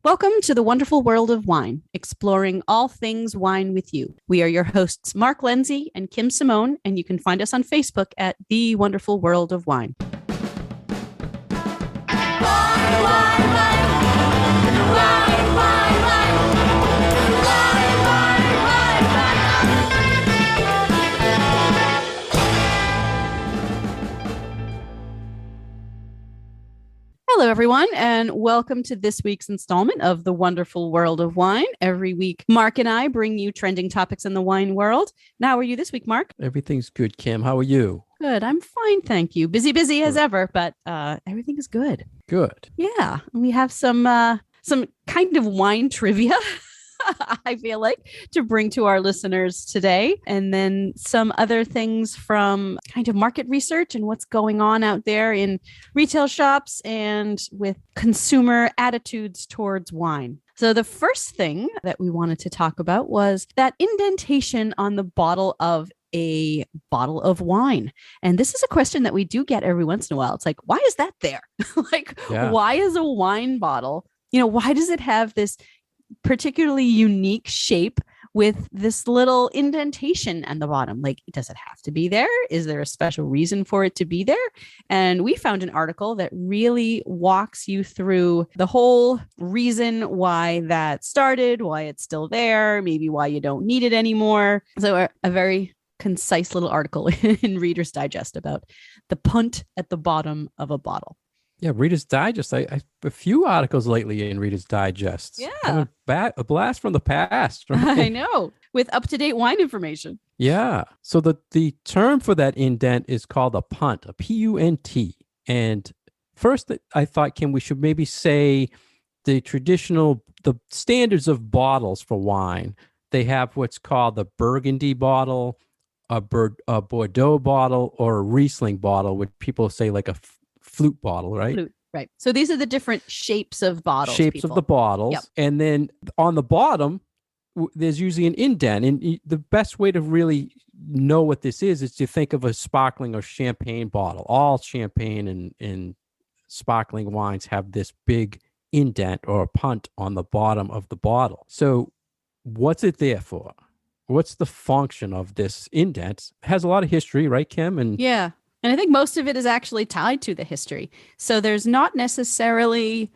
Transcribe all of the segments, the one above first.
Welcome to the wonderful world of wine, exploring all things wine with you. We are your hosts, Mark Lindsay and Kim Simone, and you can find us on Facebook at The Wonderful World of Wine. Hello, everyone, and welcome to this week's installment of The Wonderful World of Wine. Every week, Mark and I bring you trending topics in the wine world. Now, how are you this week, Mark? Everything's good, Kim. How are you? Good. I'm fine, thank you. Busy as ever, but everything is good. Good. Yeah, we have some kind of wine trivia. I feel like to bring to our listeners today, and then some other things from kind of market research and what's going on out there in retail shops and with consumer attitudes towards wine. So the first thing that we wanted to talk about was that indentation on the bottle of a bottle of wine. And this is a question that we do get every once in a while. It's like, why is that there? Why is a wine bottle, why does it have this particularly unique shape with this little indentation at the bottom? Like, does it have to be there? Is there a special reason for it to be there? And we found an article that really walks you through the whole reason why that started, why it's still there, maybe why you don't need it anymore. So a very concise little article in Reader's Digest about the punt at the bottom of a bottle. Yeah, Reader's Digest. I a few articles lately in Reader's Digest. Yeah. A blast from the past. Right? I know, with up-to-date wine information. Yeah. So the term for that indent is called a punt, a P-U-N-T. And first, I thought, Kim, we should maybe say the standards of bottles for wine. They have what's called the Burgundy bottle, a Bordeaux bottle, or a Riesling bottle, which people say like a flute bottle, right? Flute, right. So these are the different shapes of bottles. Of the bottles. Yep. And then on the bottom, there's usually an indent. And the best way to really know what this is to think of a sparkling or champagne bottle. All champagne and sparkling wines have this big indent or a punt on the bottom of the bottle. So what's it there for? What's the function of this indent? It has a lot of history, right, Kim? And yeah. And I think most of it is actually tied to the history. So there's not necessarily,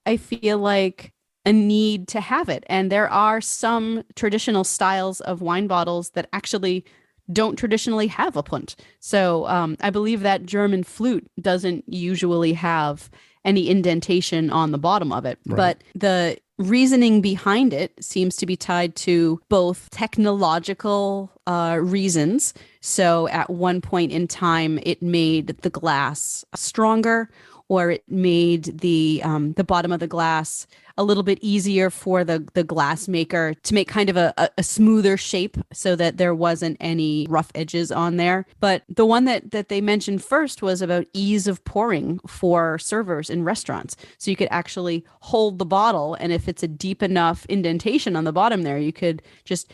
I feel like, a need to have it. And there are some traditional styles of wine bottles that actually don't traditionally have a punt. So I believe that German flute doesn't usually have any indentation on the bottom of it. Right. But the reasoning behind it seems to be tied to both technological reasons. So at one point in time, it made the glass stronger, or it made the bottom of the glass a little bit easier for the glass maker to make kind of a smoother shape so that there wasn't any rough edges on there. But the one that they mentioned first was about ease of pouring for servers in restaurants. So you could actually hold the bottle, and if it's a deep enough indentation on the bottom there, you could just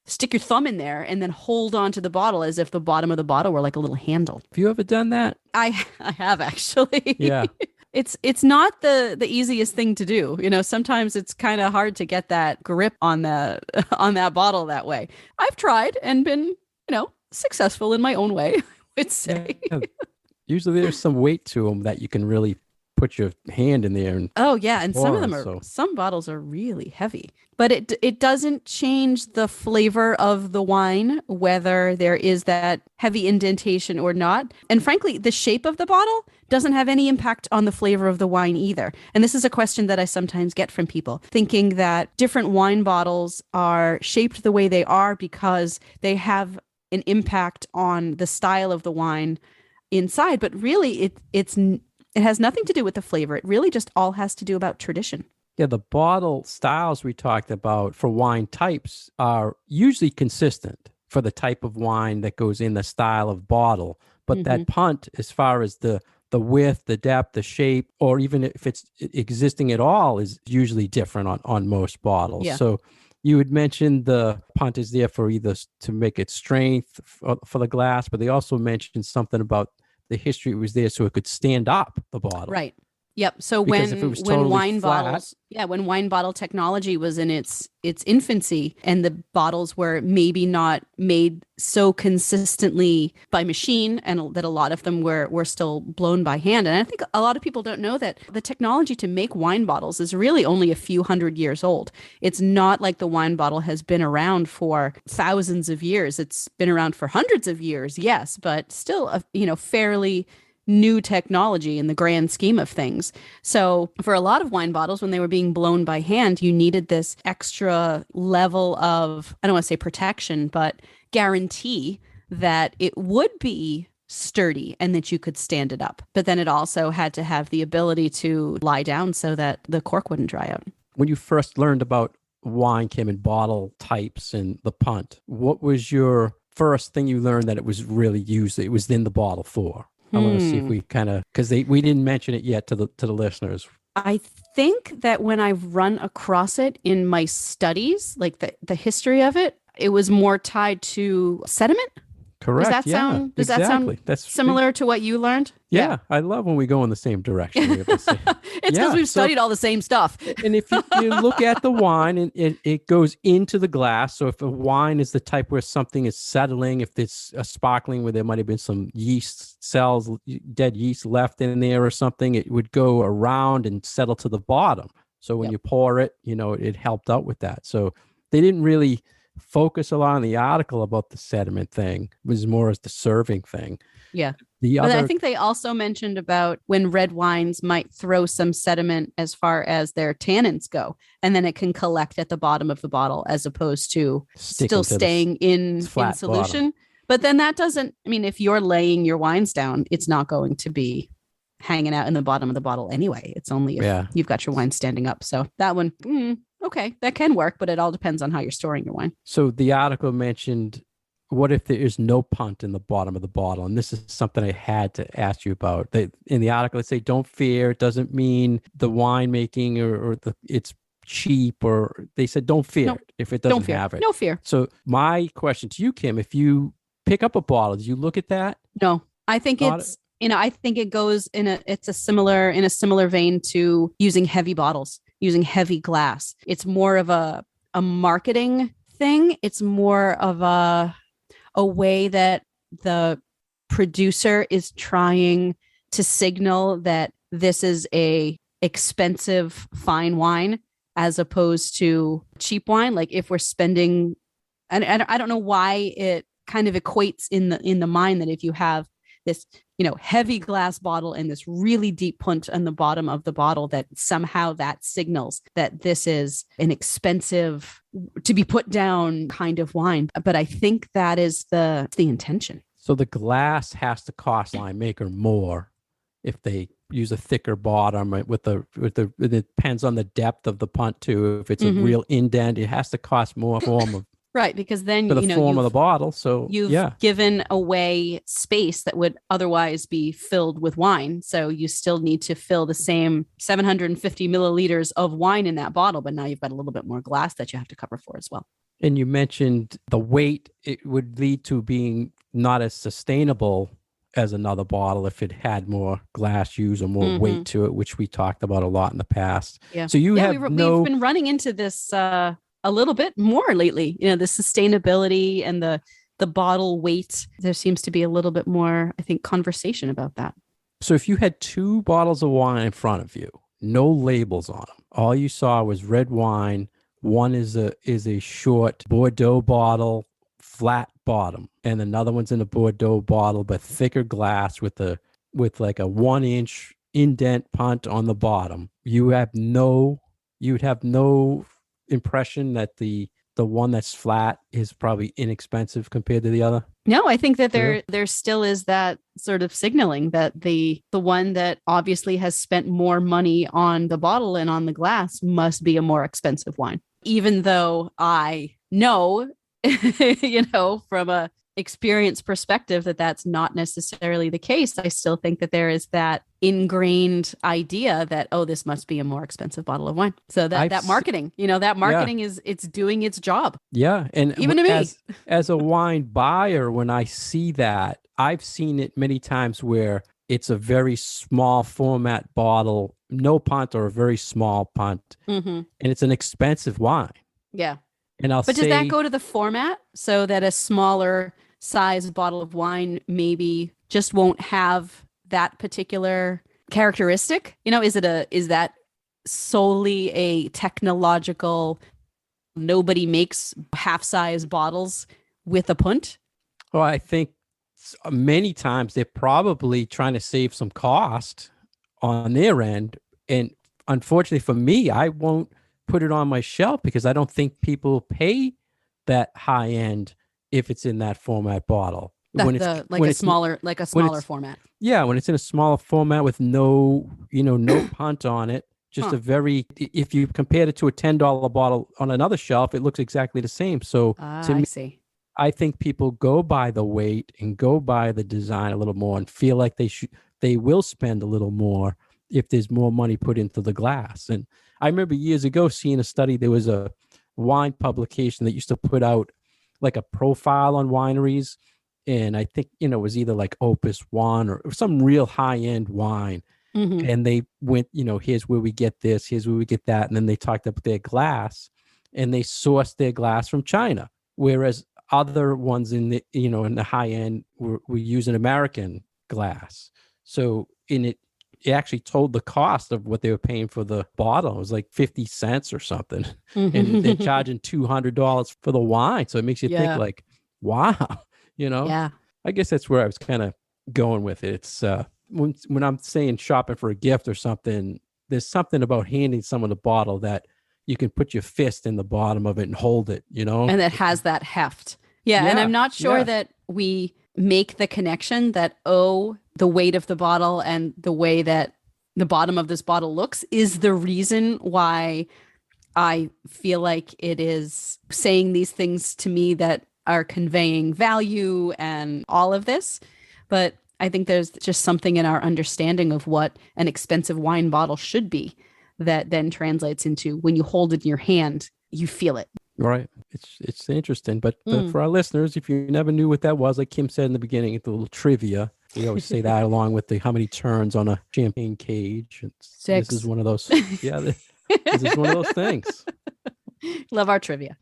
stick your thumb in there and then hold on to the bottle as if the bottom of the bottle were like a little handle. have you ever done that? I have, actually. Yeah. It's not the easiest thing to do. Sometimes it's kind of hard to get that grip on that bottle that way. I've tried and been, successful in my own way, I would say. Yeah. Usually there's some weight to them that you can really put your hand in there. Oh yeah, and some of them some bottles are really heavy. But it doesn't change the flavor of the wine, whether there is that heavy indentation or not. And frankly, the shape of the bottle doesn't have any impact on the flavor of the wine either. And this is a question that I sometimes get from people, thinking that different wine bottles are shaped the way they are because they have an impact on the style of the wine inside. But really, it has nothing to do with the flavor. It really just all has to do about tradition. Yeah, the bottle styles we talked about for wine types are usually consistent for the type of wine that goes in the style of bottle. But that punt, as far as the width, the depth, the shape, or even if it's existing at all, is usually different on most bottles. Yeah. So you had mentioned the punt is there for either to make it strength for the glass, but they also mentioned something about the history. It was there so it could stand up the bottle. Right. Yep. So Because if it was when totally wine flat, bottles, yeah, when wine bottle technology was in its infancy and the bottles were maybe not made so consistently by machine and that a lot of them were still blown by hand. And I think a lot of people don't know that the technology to make wine bottles is really only a few hundred years old. It's not like the wine bottle has been around for thousands of years. It's been around for hundreds of years, yes, but still a fairly new technology in the grand scheme of things. So for a lot of wine bottles, when they were being blown by hand, you needed this extra level of, I don't want to say protection, but guarantee that it would be sturdy and that you could stand it up. But then it also had to have the ability to lie down so that the cork wouldn't dry out. when you first learned about wine, Kim, and bottle types and the punt, what was your first thing you learned that it was really used, it was in the bottle for? I want to see if we kind of, because we didn't mention it yet to the listeners. I think that when I've run across it in my studies, like the history of it, it was more tied to sediment. Correct. Does that sound That's similar to what you learned? Yeah, I love when we go in the same direction. It's because we've studied all the same stuff. And if you look at the wine, and it goes into the glass. So if a wine is the type where something is settling, if it's a sparkling where there might have been some yeast cells, dead yeast left in there or something, it would go around and settle to the bottom. So when you pour it, it helped out with that. So they didn't really focus a lot on the article about the sediment thing. It was more as the serving thing. Yeah. But I think they also mentioned about when red wines might throw some sediment as far as their tannins go, and then it can collect at the bottom of the bottle as opposed to still staying in solution. Bottom. But then that doesn't, if you're laying your wines down, it's not going to be hanging out in the bottom of the bottle anyway. It's only if you've got your wine standing up. So that one, okay, that can work, but it all depends on how you're storing your wine. So the article mentioned, what if there is no punt in the bottom of the bottle? And this is something I had to ask you about. In the article, they say, don't fear. It doesn't mean the winemaking or it's cheap, or they said, don't fear if it doesn't have it. No fear. So my question to you, Kim, if you pick up a bottle, do you look at that? No, I think I think it goes in a similar vein to using heavy bottles, using heavy glass. It's more of a marketing thing. It's more of a way that the producer is trying to signal that this is a expensive fine wine as opposed to cheap wine. Like if we're spending, and I don't know why it kind of equates in the mind that if you have this, heavy glass bottle and this really deep punt on the bottom of the bottle, that somehow that signals that this is an expensive, to be put down kind of wine. But I think that is the intention. So the glass has to cost winemaker more if they use a thicker bottom, right? It depends on the depth of the punt too. If it's a real indent, it has to cost more form of right, because then for the form of the bottle. So you've given away space that would otherwise be filled with wine. So you still need to fill the same 750 milliliters of wine in that bottle, but now you've got a little bit more glass that you have to cover for as well. And you mentioned the weight; it would lead to being not as sustainable as another bottle if it had more glass use or more weight to it, which we talked about a lot in the past. Yeah. So we've been running into this a little bit more lately, the sustainability and the bottle weight. There seems to be a little bit more, I think, conversation about that. So if you had two bottles of wine in front of you, no labels on them, all you saw was red wine. One is a short Bordeaux bottle, flat bottom, and another one's in a Bordeaux bottle, but thicker glass with like a 1-inch indent punt on the bottom. You'd have no impression that the one that's flat is probably inexpensive compared to the other? No, I think that there still is that sort of signaling that the one that obviously has spent more money on the bottle and on the glass must be a more expensive wine. Even though I know, from a experience perspective that that's not necessarily the case, I still think that there is that ingrained idea that, this must be a more expensive bottle of wine. So that marketing, is, it's doing its job. Yeah. And even to me as a wine buyer, when I see that, I've seen it many times where it's a very small format bottle, no punt or a very small punt, and it's an expensive wine. Yeah. And I'll But say, does that go to the format so that a smaller size bottle of wine maybe just won't have that particular characteristic? Is that solely a technological, nobody makes half-size bottles with a punt? well, I think many times they're probably trying to save some cost on their end. And unfortunately for me, I won't put it on my shelf because I don't think people pay that high end if it's in that format bottle. When it's smaller format. Yeah, when it's in a smaller format with no punt on it, just a very, if you compared it to a $10 bottle on another shelf, it looks exactly the same. So to me, I see. I think people go by the weight and go by the design a little more and feel like they will spend a little more if there's more money put into the glass. And I remember years ago seeing a study. There was a wine publication that used to put out like a profile on wineries. And I think, it was either like Opus One or some real high end wine. And they went, here's where we get this, here's where we get that. And then they talked about their glass and they sourced their glass from China. Whereas other ones in the, in the high end were using American glass. So it actually told the cost of what they were paying for the bottle. It was like 50 cents or something. And they're charging $200 for the wine. So it makes you think like, wow, Yeah. I guess that's where I was kind of going with it. It's when I'm saying shopping for a gift or something, there's something about handing someone a bottle that you can put your fist in the bottom of it and hold it, And that has that heft. Yeah. And I'm not sure that we make the connection that, the weight of the bottle and the way that the bottom of this bottle looks is the reason why I feel like it is saying these things to me that are conveying value and all of this. But I think there's just something in our understanding of what an expensive wine bottle should be that then translates into when you hold it in your hand, you feel it. Right. It's interesting. But for our listeners, if you never knew what that was, like Kim said in the beginning, it's a little trivia. We always say that along with how many turns on a champagne cage. 6. This is one of those. Yeah, this is one of those things. Love our trivia.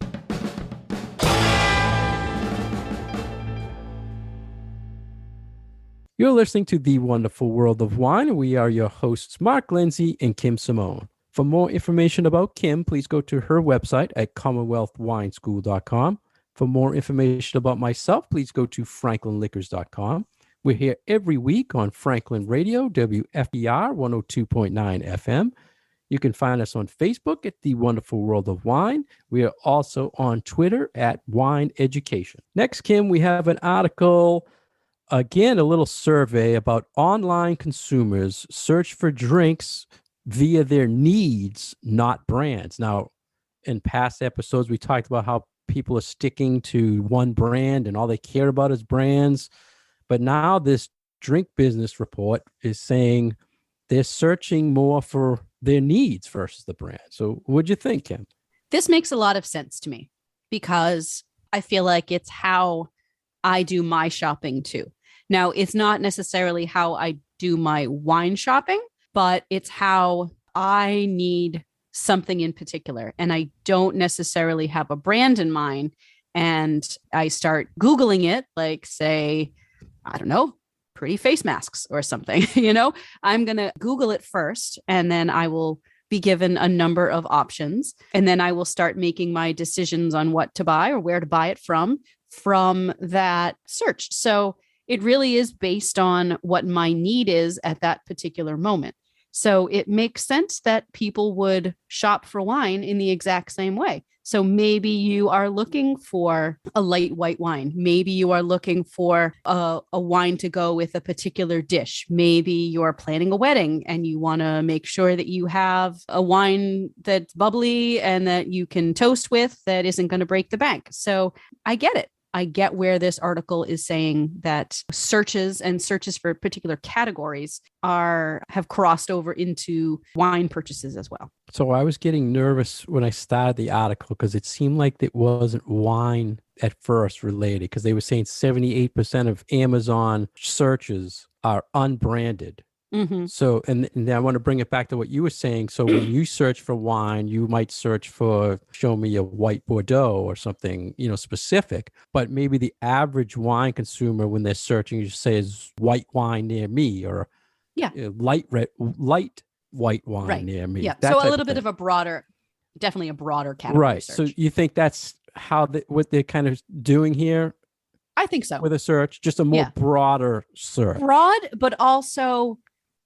You're listening to The Wonderful World of Wine. We are your hosts, Mark Lindsay and Kim Simone. For more information about Kim, please go to her website at commonwealthwineschool.com. For more information about myself, please go to franklinliquors.com. We're here every week on Franklin Radio, WFDR 102.9 FM. You can find us on Facebook at The Wonderful World of Wine. We are also on Twitter at Wine Education. Next, Kim, we have an article, again, a little survey about online consumers search for drinks via their needs, not brands. Now, in past episodes, we talked about how people are sticking to one brand and all they care about is brands. But now this drink business report is saying they're searching more for their needs versus the brand. So what'd you think, Kim? This makes a lot of sense to me because I feel like it's how I do my shopping too. Now, it's not necessarily how I do my wine shopping, but it's how I need something in particular. And I don't necessarily have a brand in mind. And I start Googling it, like say, I don't know, pretty face masks or something, I'm going to Google it first, and then I will be given a number of options. And then I will start making my decisions on what to buy or where to buy it from that search. So it really is based on what my need is at that particular moment. So it makes sense that people would shop for wine in the exact same way. So maybe you are looking for a light white wine. Maybe you are looking for a wine to go with a particular dish. Maybe you're planning a wedding and you want to make sure that you have a wine that's bubbly and that you can toast with that isn't going to break the bank. So I get it. I get where this article is saying that searches for particular categories have crossed over into wine purchases as well. So I was getting nervous when I started the article because it seemed like it wasn't wine at first related, because they were saying 78% of Amazon searches are unbranded. Mm-hmm. So, and I want to bring it back to what you were saying. So when you search for wine, you might search for, show me a white Bordeaux or something, specific, but maybe the average wine consumer, when they're searching, you says white wine near me, or Yeah. light white wine Right. near me. Yeah. That So a type little of bit thing. of a broader, definitely a broader category Right. search. So you think that's how what they're kind of doing here I think so. with a search, just a more broader search. Broad, but also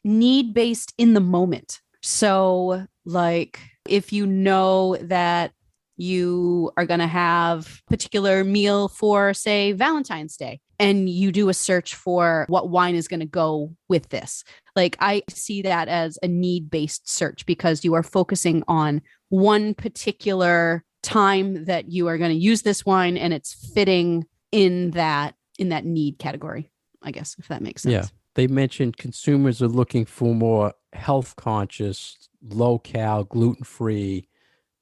need-based in the moment. So like if you know that you are going to have a particular meal for, say, Valentine's Day, and you do a search for what wine is going to go with this. Like I see that as a need-based search because you are focusing on one particular time that you are going to use this wine, and it's fitting in that need category, I guess, if that makes sense. Yeah. They mentioned consumers are looking for more health conscious, low cal, gluten-free,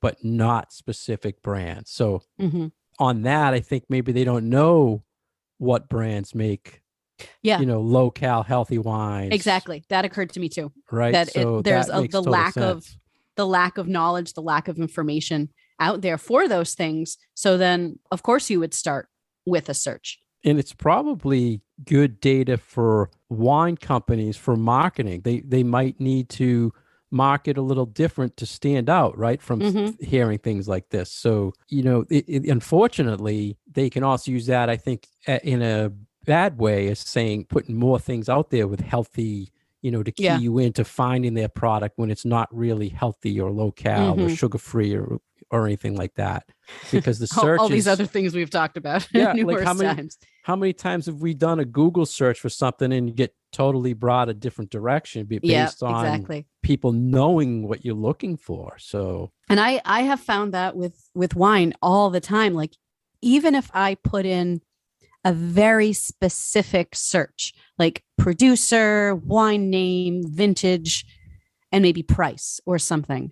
but not specific brands. So on that, I think maybe they don't know what brands make, low cal, healthy wines. Exactly. That occurred to me too. Right. That so there's that makes the total lack sense. the lack of knowledge, the lack of information out there for those things. So then, of course, you would start with a search. And it's probably good data for wine companies for marketing. They might need to market a little different to stand out, right? From hearing things like this. So, unfortunately, they can also use that, I think, in a bad way, as saying, putting more things out there with healthy, to key you into finding their product when it's not really healthy or low cal or sugar free or anything like that, because the search all these other things we've talked about numerous times. How many times have we done a Google search for something and you get totally brought a different direction based on people knowing what you're looking for? So, and I have found that with wine all the time. Like, even if I put in a very specific search, like producer, wine name, vintage, and maybe price or something,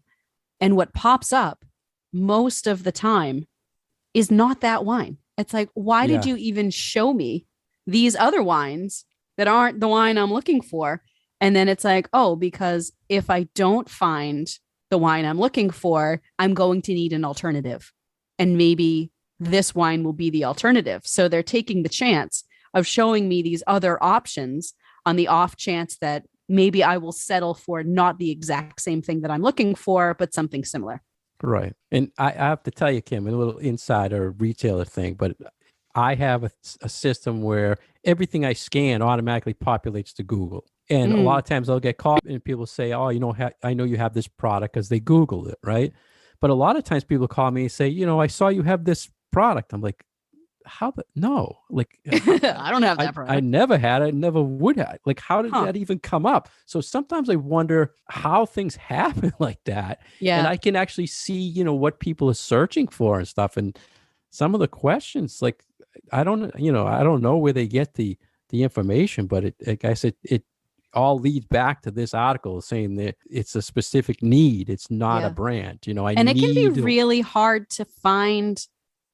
and what pops up most of the time is not that wine. It's like, why did you even show me these other wines that aren't the wine I'm looking for? And then it's like, oh, because if I don't find the wine I'm looking for, I'm going to need an alternative. And maybe this wine will be the alternative. So they're taking the chance of showing me these other options on the off chance that maybe I will settle for not the exact same thing that I'm looking for, but something similar. Right. And I have to tell you, Kim, a little insider retailer thing, but I have a system where everything I scan automatically populates to Google. And a lot of times I'll get caught and people say, oh, I know you have this product because they Googled it, right? But a lot of times people call me and say, I saw you have this product. I'm like, no, like I don't have that product. I never had it, never would have. Like, how did that even come up? So sometimes I wonder how things happen like that. Yeah. And I can actually see, what people are searching for and stuff. And some of the questions, like, I don't know where they get the information, but like I said, it all leads back to this article saying that it's a specific need. It's not a brand, and it can be really hard to find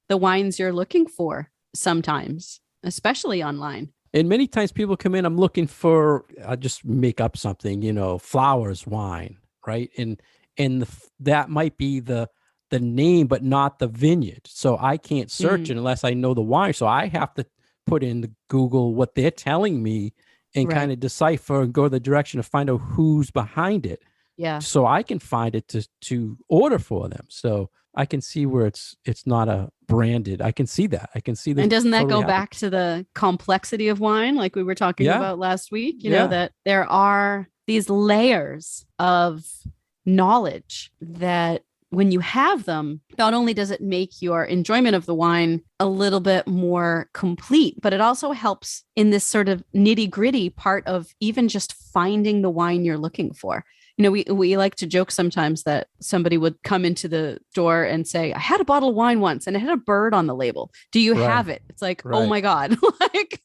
the wines you're looking for sometimes, especially online. And many times people come in, I'm looking for, I'll just make up something, Flowers wine, right? And that might be the name, but not the vineyard. So I can't search it unless I know the wine. So I have to put in the Google what they're telling me and kind of decipher and go the direction to find out who's behind it. Yeah. So I can find it to order for them. So I can see where it's not a branded. I can see that. I can see that. And doesn't that go back to the complexity of wine, like we were talking about last week? You know, that there are these layers of knowledge that when you have them, not only does it make your enjoyment of the wine a little bit more complete, but it also helps in this sort of nitty gritty part of even just finding the wine you're looking for. We like to joke sometimes that somebody would come into the store and say, I had a bottle of wine once and it had a bird on the label. Do you have it? It's like, oh my God, like,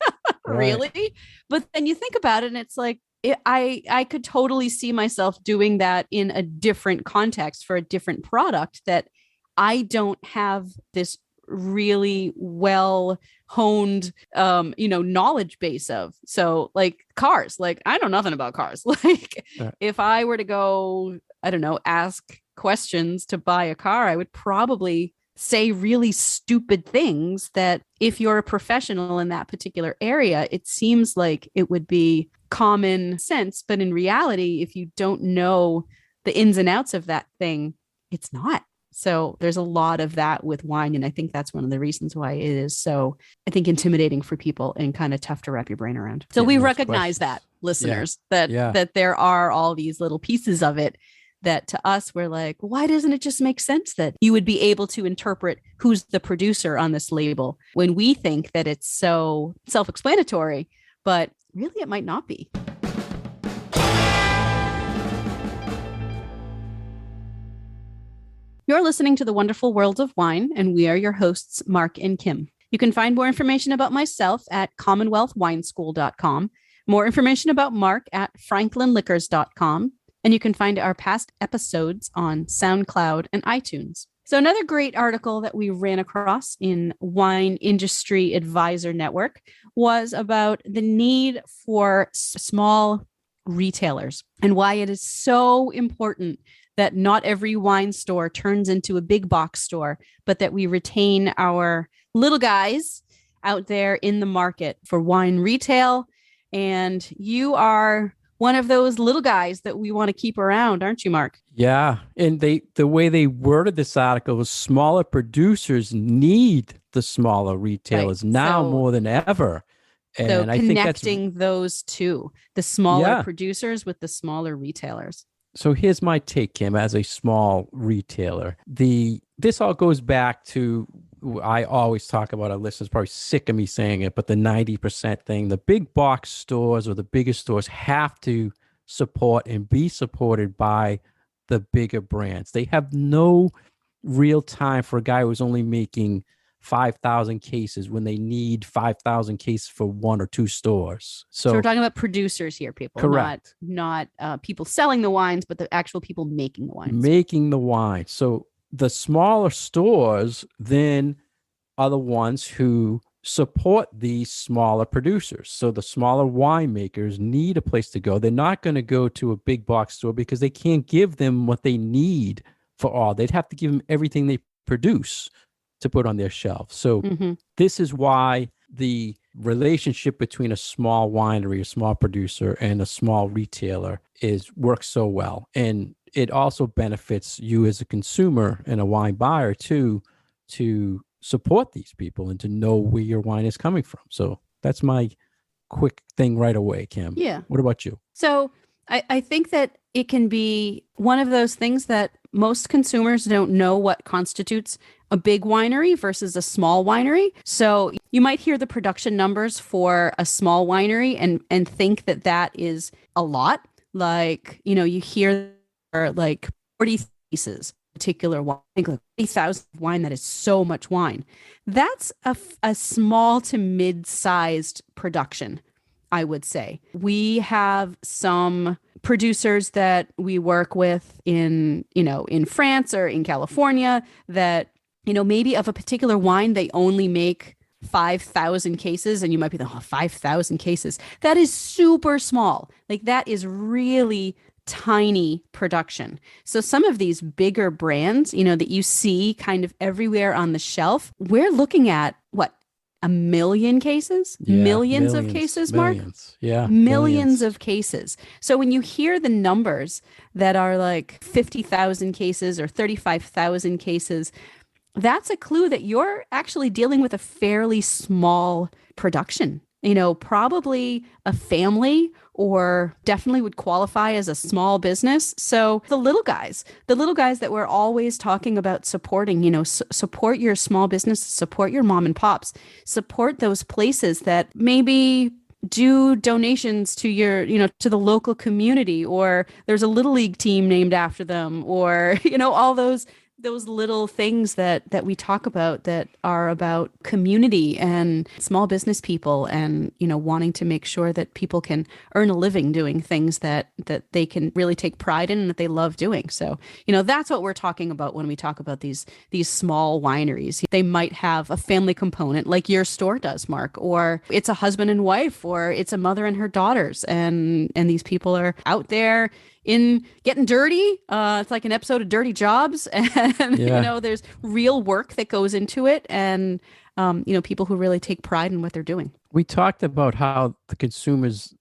really? But then you think about it and it's like, I could totally see myself doing that in a different context for a different product that I don't have this really well honed knowledge base of. So like cars, like I know nothing about cars. Like if I were to go, I don't know, ask questions to buy a car, I would probably say really stupid things that if you're a professional in that particular area, it seems like it would be common sense. But in reality, if you don't know the ins and outs of that thing, it's not. So there's a lot of that with wine. And I think that's one of the reasons why it is so, I think, intimidating for people and kind of tough to wrap your brain around. So we recognize that, listeners, that there are all these little pieces of it that to us, we're like, why doesn't it just make sense that you would be able to interpret who's the producer on this label when we think that it's so self-explanatory, but really it might not be. You're listening to The Wonderful World of Wine, and we are your hosts, Mark and Kim. You can find more information about myself at commonwealthwineschool.com, more information about Mark at franklinliquors.com, and you can find our past episodes on SoundCloud and iTunes. So another great article that we ran across in Wine Industry Advisor Network was about the need for small retailers and why it is so important that not every wine store turns into a big box store, but that we retain our little guys out there in the market for wine retail. And you are one of those little guys that we want to keep around, aren't you, Mark? Yeah. And the way they worded this article was smaller producers need the smaller retailers now more than ever. And so I connecting think those two, the smaller producers with the smaller retailers. So here's my take, Kim, as a small retailer. This all goes back to, I always talk about, our listeners probably sick of me saying it, but the 90% thing. The big box stores or the bigger stores have to support and be supported by the bigger brands. They have no real time for a guy who's only making 5,000 cases when they need 5,000 cases for one or two stores. So we're talking about producers here, people. Correct. Not people selling the wines, but the actual people making the wines. Making the wine. So the smaller stores then are the ones who support these smaller producers. So the smaller winemakers need a place to go. They're not going to go to a big box store because they can't give them what they need for all. They'd have to give them everything they produce to put on their shelf. So this is why the relationship between a small winery, a small producer, and a small retailer works so well. And it also benefits you as a consumer and a wine buyer too, to support these people and to know where your wine is coming from. So that's my quick thing right away, Kim. Yeah. What about you? So I think that it can be one of those things that most consumers don't know what constitutes a big winery versus a small winery. So you might hear the production numbers for a small winery and think that that is a lot. Like, you hear like 40 cases, particular wine, I think like 40,000 wine. That is so much wine. That's a small to mid-sized production, I would say. We have some producers that we work with in France or in California that, maybe of a particular wine, they only make 5,000 cases. And you might be thinking, 5,000 cases. That is super small. Like that is really tiny production. So some of these bigger brands, that you see kind of everywhere on the shelf, we're looking at what? 1 million cases, millions of cases, Mark. Millions of cases. So when you hear the numbers that are like 50,000 cases or 35,000 cases, that's a clue that you're actually dealing with a fairly small production. Probably a family, or definitely would qualify as a small business. So the little guys that we're always talking about supporting, support your small business, support your mom and pops, support those places that maybe do donations to your, to the local community, or there's a little league team named after them, or, all those those little things that we talk about that are about community and small business people, and wanting to make sure that people can earn a living doing things that they can really take pride in and that they love doing. So that's what we're talking about when we talk about these small wineries. They might have a family component like your store does, Mark, or it's a husband and wife, or it's a mother and her daughters, and these people are out there in getting dirty. It's like an episode of Dirty Jobs, and there's real work that goes into it, and people who really take pride in what they're doing. We talked about how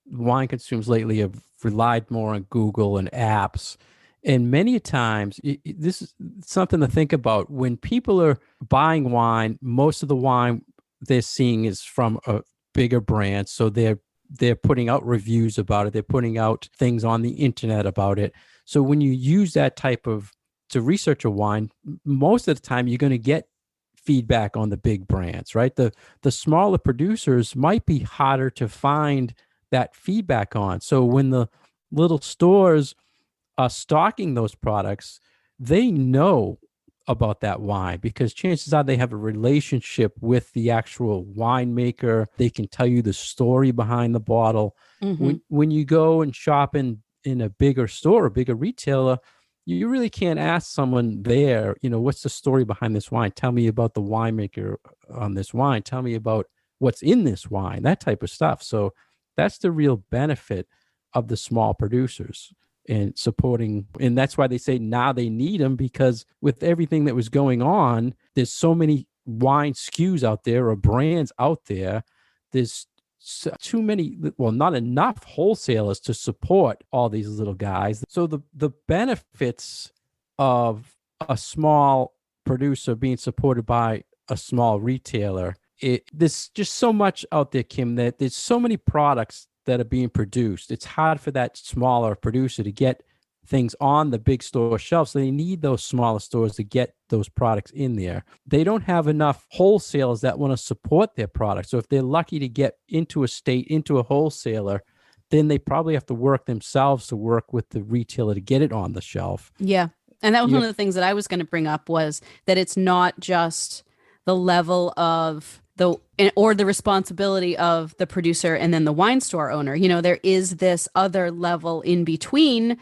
wine consumers lately have relied more on Google and apps, and many times this is something to think about. When people are buying wine, most of the wine they're seeing is from a bigger brand, so they're putting out reviews about it. They're putting out things on the internet about it. So when you use that to research a wine, most of the time you're going to get feedback on the big brands, right? The smaller producers might be harder to find that feedback on. So when the little stores are stocking those products, they know about that wine because chances are they have a relationship with the actual winemaker. They can tell you the story behind the bottle. Mm-hmm. When you go and shop in a bigger store, a bigger retailer, you really can't ask someone there, what's the story behind this wine? Tell me about the winemaker on this wine. Tell me about what's in this wine, that type of stuff. So that's the real benefit of the small producers. And supporting, and that's why they say now they need them, because with everything that was going on, there's so many wine SKUs out there or brands out there. There's too many, well, not enough wholesalers to support all these little guys. So the benefits of a small producer being supported by a small retailer, there's just so much out there, Kim, that there's so many products that are being produced. It's hard for that smaller producer to get things on the big store shelves. So they need those smaller stores to get those products in there. They don't have enough wholesalers that want to support their products. So if they're lucky to get into a wholesaler, then they probably have to work themselves to work with the retailer to get it on the shelf. Yeah. And that was one of the things that I was going to bring up, was that it's not just the level of the responsibility of the producer and then the wine store owner. There is this other level in between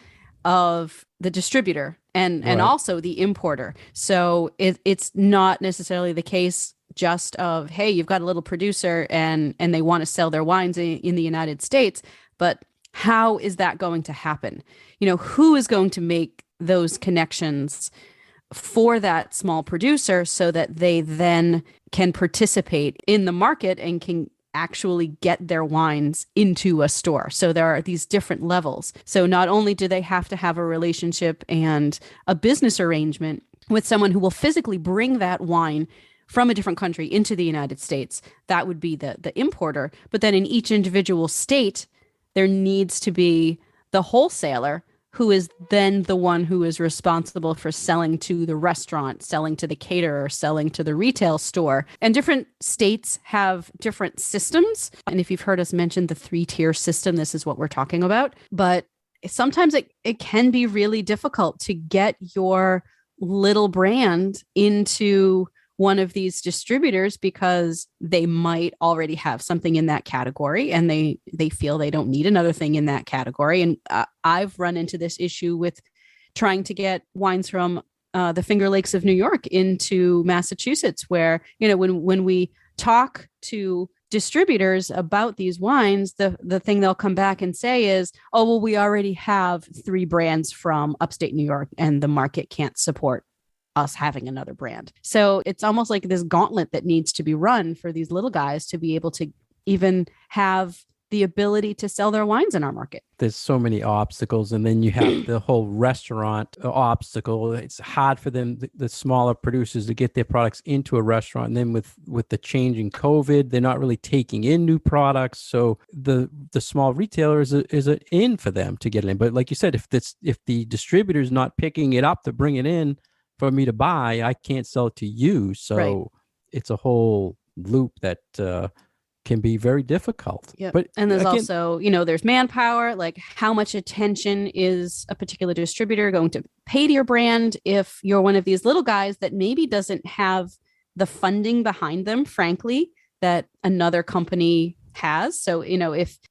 of the distributor and also the importer. So it's not necessarily the case just of, hey, you've got a little producer and they want to sell their wines in the United States, but how is that going to happen? Who is going to make those connections for that small producer so that they then can participate in the market and can actually get their wines into a store. So there are these different levels. So not only do they have to have a relationship and a business arrangement with someone who will physically bring that wine from a different country into the United States, that would be the importer. But then in each individual state, there needs to be the wholesaler who is then the one who is responsible for selling to the restaurant, selling to the caterer, selling to the retail store. And different states have different systems. And if you've heard us mention the 3-tier system, this is what we're talking about. But sometimes it can be really difficult to get your little brand into one of these distributors because they might already have something in that category and they feel they don't need another thing in that category. And I've run into this issue with trying to get wines from the Finger Lakes of New York into Massachusetts, where, when we talk to distributors about these wines, the thing they'll come back and say is, oh, well, we already have 3 brands from upstate New York and the market can't support us having another brand. So it's almost like this gauntlet that needs to be run for these little guys to be able to even have the ability to sell their wines in our market. There's so many obstacles. And then you have the whole restaurant obstacle. It's hard for them, the smaller producers, to get their products into a restaurant. And then with the changing COVID, they're not really taking in new products. So the small retailer is an in for them to get it in. But like you said, if the distributor is not picking it up to bring it in for me to buy, I can't sell it to you. So It's a whole loop that can be very difficult. Yeah. But And there's again, also, there's manpower, like how much attention is a particular distributor going to pay to your brand if you're one of these little guys that maybe doesn't have the funding behind them, frankly, that another company has. So,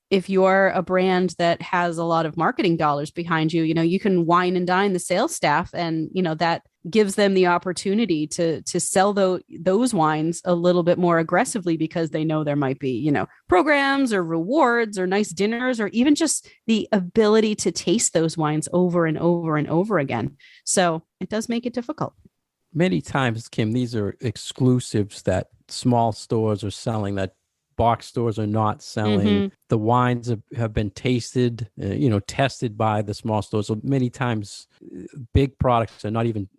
if you're a brand that has a lot of marketing dollars behind you, you can wine and dine the sales staff, and that gives them the opportunity to sell those wines a little bit more aggressively, because they know there might be, programs or rewards or nice dinners, or even just the ability to taste those wines over and over and over again. So it does make it difficult. Many times, Kim, these are exclusives that small stores are selling that box stores are not selling. Mm-hmm. The wines have been tasted, tested by the small stores. So many times big products are not even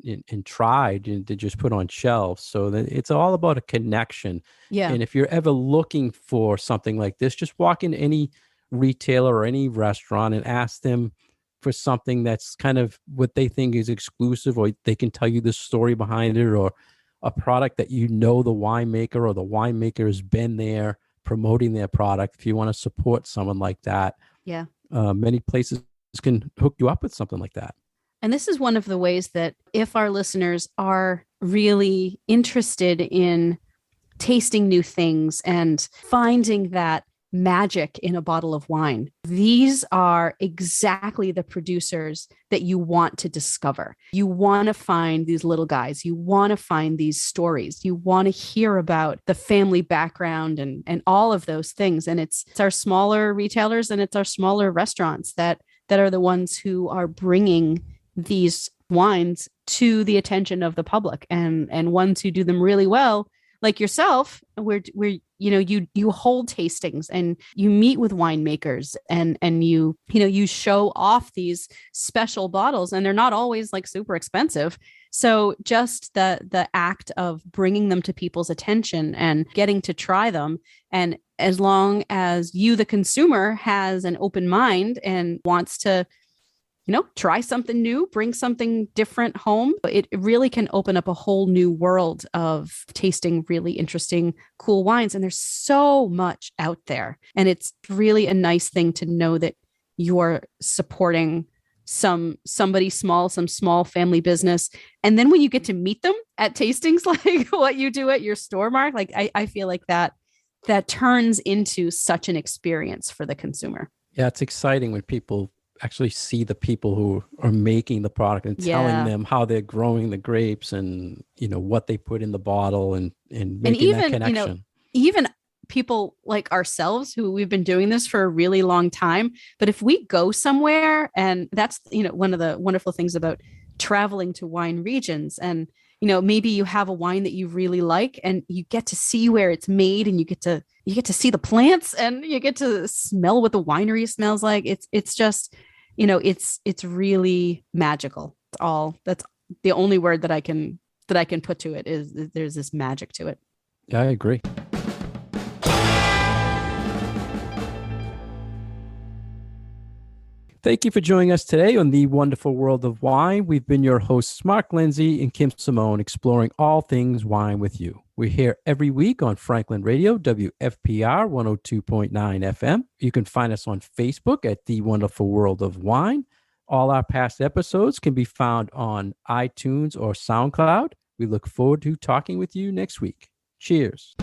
tried, and they're just put on shelves. So it's all about a connection. Yeah. And if you're ever looking for something like this, just walk in any retailer or any restaurant and ask them for something that's kind of what they think is exclusive, or they can tell you the story behind it, or a product that the winemaker or the winemaker has been there promoting their product. If you want to support someone like that, yeah, many places can hook you up with something like that. And this is one of the ways that if our listeners are really interested in tasting new things and finding that magic in a bottle of wine, these are exactly the producers that you want to discover. You want to find these little guys. You want to find these stories. You want to hear about the family background and all of those things. And it's our smaller retailers and it's our smaller restaurants that are the ones who are bringing these wines to the attention of the public, and ones who do them really well, like yourself, where you hold tastings and you meet with winemakers and you show off these special bottles, and they're not always like super expensive. So just the act of bringing them to people's attention and getting to try them, and as long as you, the consumer, has an open mind and wants to try something new, bring something different home, it really can open up a whole new world of tasting really interesting, cool wines. And there's so much out there. And it's really a nice thing to know that you're supporting somebody small, some small family business. And then when you get to meet them at tastings, like what you do at your store, Mark, like I feel like that turns into such an experience for the consumer. Yeah, it's exciting when people actually see the people who are making the product and telling them how they're growing the grapes and what they put in the bottle and making that connection. Even people like ourselves who we've been doing this for a really long time, but if we go somewhere, and that's one of the wonderful things about traveling to wine regions, and maybe you have a wine that you really like and you get to see where it's made, and you get to see the plants, and you get to smell what the winery smells like. It's just it's really magical. That's the only word that I can put to it, is there's this magic to it. Yeah, I agree. Thank you for joining us today on The Wonderful World of Wine. We've been your hosts, Mark Lindsay and Kim Simone, exploring all things wine with you. We're here every week on Franklin Radio, WFPR 102.9 FM. You can find us on Facebook at The Wonderful World of Wine. All our past episodes can be found on iTunes or SoundCloud. We look forward to talking with you next week. Cheers.